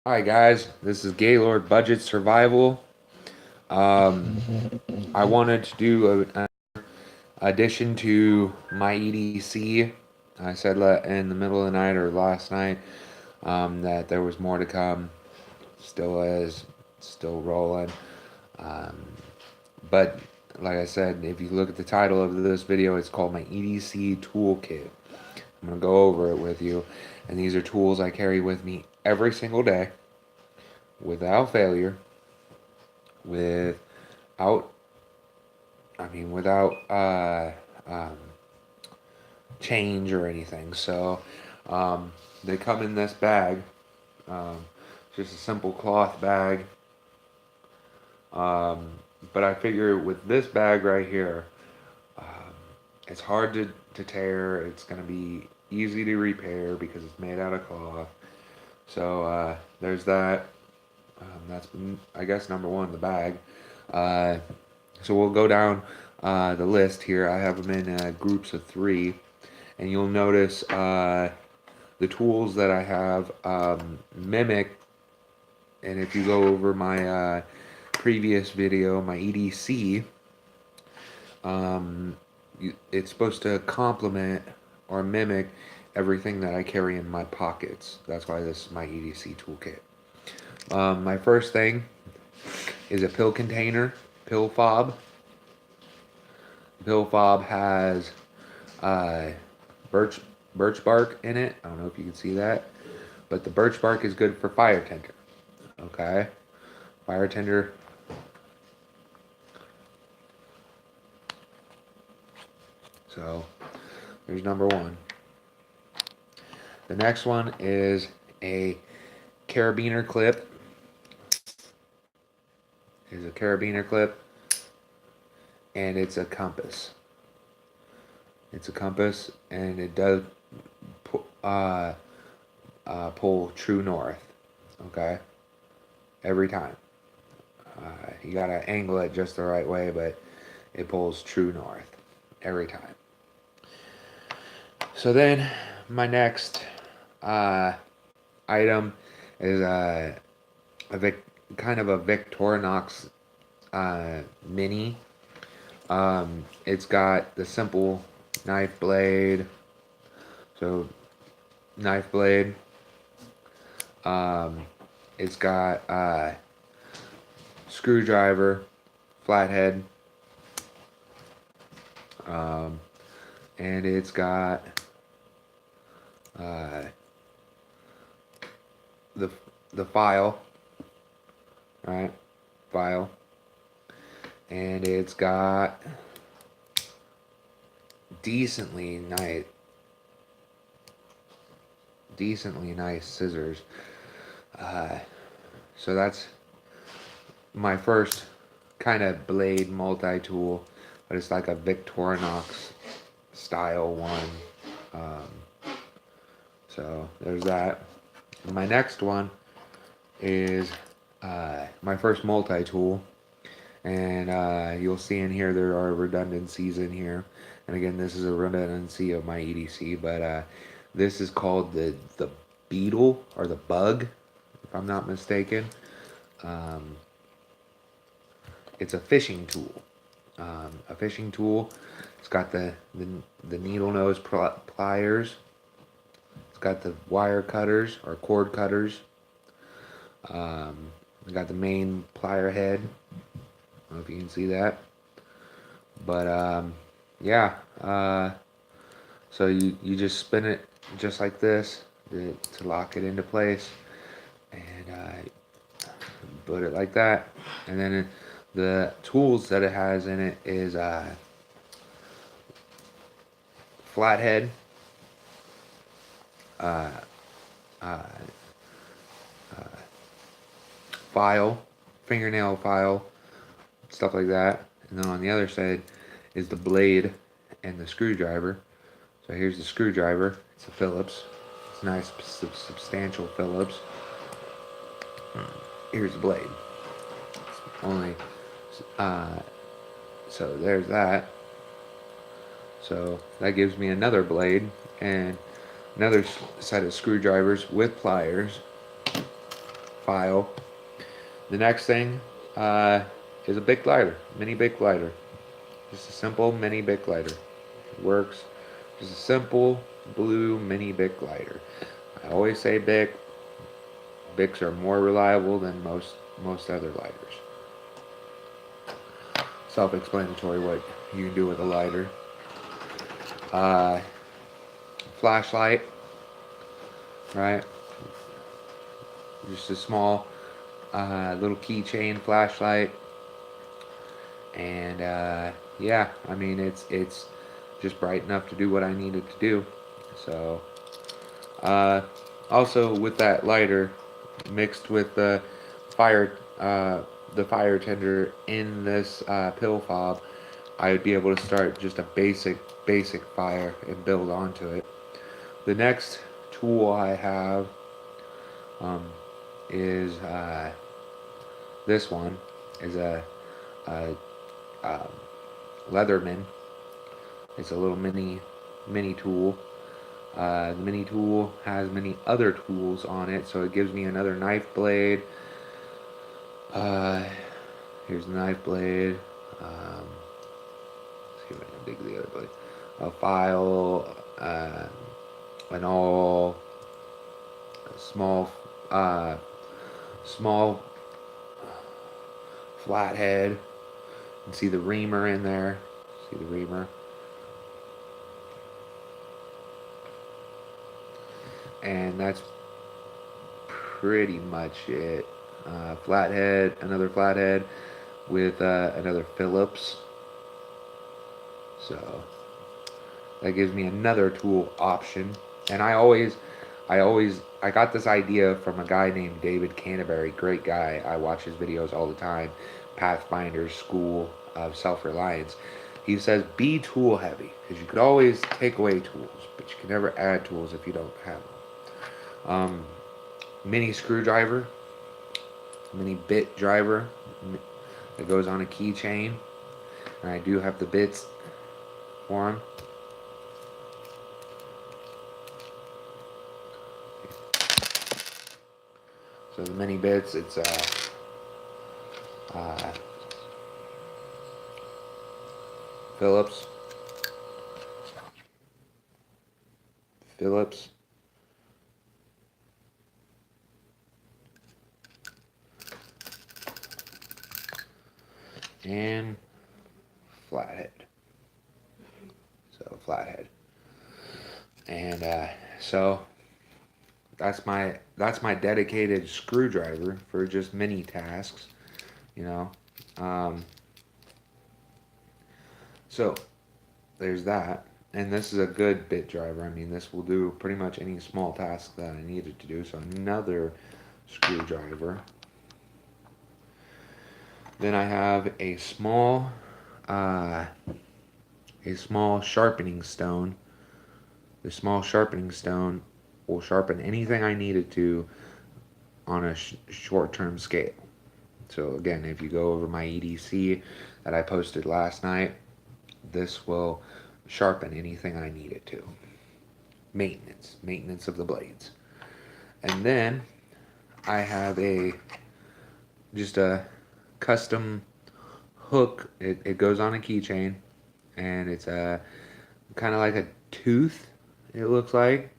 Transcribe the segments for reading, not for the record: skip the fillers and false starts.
Hi guys, this is Gaylord Budget Survival. Um, I wanted to do an addition to my EDC. I said in the middle of the night or last night that there was more to come. Still is, still rolling. Um, but like I said, if you look at the title of this video, it's called my EDC Tool Kit. I'm gonna go over it with you, and these are tools I carry with me every single day, without failure, without without um, change or anything. So they come in this bag, um, just a simple cloth bag. Um, but I figure with this bag right here, um, it's hard to tear. It's going to be easy to repair because it's made out of cloth. So there's that. That's, I guess, number one, the bag. Uh, so we'll go down the list here. I have them in groups of three. And you'll notice the tools that I have mimic. And if you go over my previous video, my EDC, it's supposed to complement or mimic everything that I carry in my pockets. That's why this is my EDC toolkit. My first thing is a pill container, pill fob. The pill fob has uh, birch bark in it. I don't know if you can see that, but the birch bark is good for fire tinder. Okay, fire tinder. So there's number one. The next one is a carabiner clip. Is a carabiner clip, and it's a compass. It's a compass, and it does pull true north. Okay, every time. You gotta angle it just the right way, but it pulls true north every time. So then, my next uh, item is kind of a Victorinox mini. It's got the simple knife blade. So, knife blade. It's got screwdriver, flathead, and it's got uh, the the file, right? File, and it's got decently nice scissors. So that's my first kind of blade multi-tool, but it's like a Victorinox style one. So there's that. My next one is my first multi-tool, and you'll see in here there are redundancies in here. And again, this is a redundancy of my EDC, but this is called the beetle or the bug, if I'm not mistaken. Um, it's a fishing tool. A fishing tool. It's got the needle nose pliers. It's got the wire cutters or cord cutters. It's got the main plier head. I don't know if you can see that. But yeah. So you just spin it just like this to lock it into place, and put it like that. And then the tools that it has in it is flathead, uh, uh, file, fingernail file, stuff like that. And then on the other side is the blade and the screwdriver. So here's the screwdriver. It's a Phillips. It's a nice, substantial Phillips. Here's the blade. Only, uh, so there's that. So that gives me another blade and another set of screwdrivers with pliers. file. The next thing is a Bic lighter, mini Bic lighter. Just a simple mini Bic lighter. It works. Just a simple blue mini Bic lighter. I always say Bic. Bics are more reliable than most other lighters. Self-explanatory what you can do with a lighter. Flashlight, right? Just a small little keychain flashlight, and yeah, I mean it's just bright enough to do what I need it to do. So also with that lighter mixed with the fire tender in this pill fob, I would be able to start just a basic fire and build onto it. The next tool I have um, is this one is a um, Leatherman. It's a little mini tool. The mini tool has many other tools on it, so it gives me another knife blade. Here's the knife blade. Let's see if I can dig the other blade. A file, an all small, small flathead. You can see the reamer in there. See the reamer. And that's pretty much it. Flathead, another flathead with another Phillips. So that gives me another tool option. And I got this idea from a guy named David Canterbury, great guy. I watch his videos all the time. Pathfinder's School of Self-Reliance. He says be tool heavy, because you could always take away tools, but you can never add tools if you don't have them. Mini screwdriver, mini bit driver that goes on a keychain, and I do have the bits for them. So the mini bits, it's Phillips, and flathead. So flathead, and so that's my dedicated screwdriver for just mini tasks, you know. So there's that, and this is a good bit driver. I mean, this will do pretty much any small task that I need it to do. So another screwdriver. Then I have a small sharpening stone. The small sharpening stone will sharpen anything I need it to on a short-term scale. So again, if you go over my EDC that I posted last night, this will sharpen anything I need it to. Maintenance of the blades. And then I have just a custom hook. It goes on a keychain, and it's a kind of like a tooth, it looks like.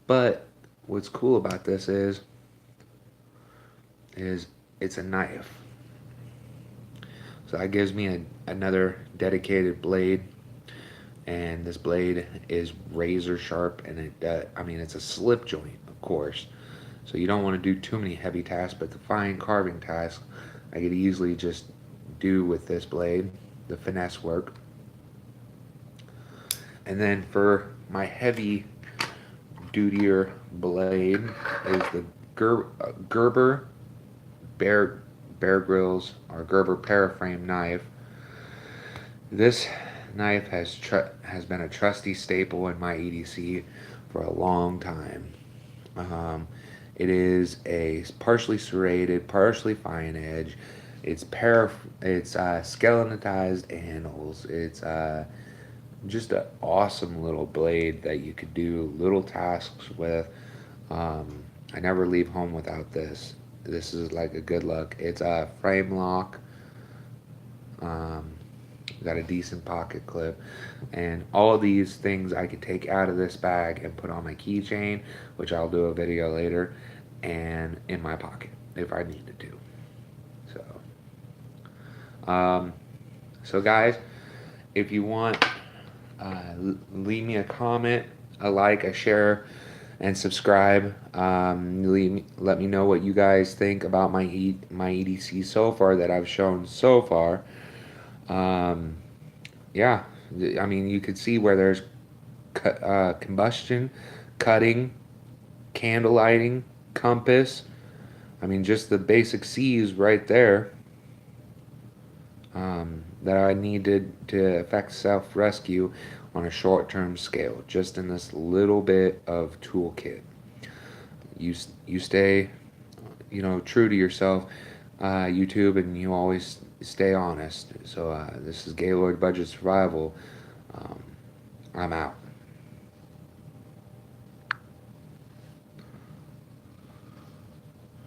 But what's cool about this is it's a knife. So that gives me another dedicated blade, and this blade is razor sharp, and it's a slip joint, of course. So you don't want to do too many heavy tasks, but the fine carving tasks I could easily just do with this blade, the finesse work. And then for my heavy dutier blade is the Gerber Bear Grylls or Gerber Paraframe knife. This knife has been a trusty staple in my EDC for a long time. It is a partially serrated, partially fine edge. It's skeletonized handles. It's just an awesome little blade that you could do little tasks with. I never leave home without this. This is like a good look. It's a frame lock. Um, got a decent pocket clip, and all these things I could take out of this bag and put on my keychain, which I'll do a video later, and in my pocket if I needed to. So guys, if you want, leave me a comment, a like, a share, and subscribe. Let me know what you guys think about my EDC so far that I've shown so far. Yeah, I mean, you could see where there's combustion, cutting, candle lighting, compass. I mean, just the basic C's right there. That I needed to affect self-rescue on a short-term scale, just in this little bit of toolkit. You stay, true to yourself, YouTube, and you always stay honest. So this is Gaylord Budget Survival. I'm out.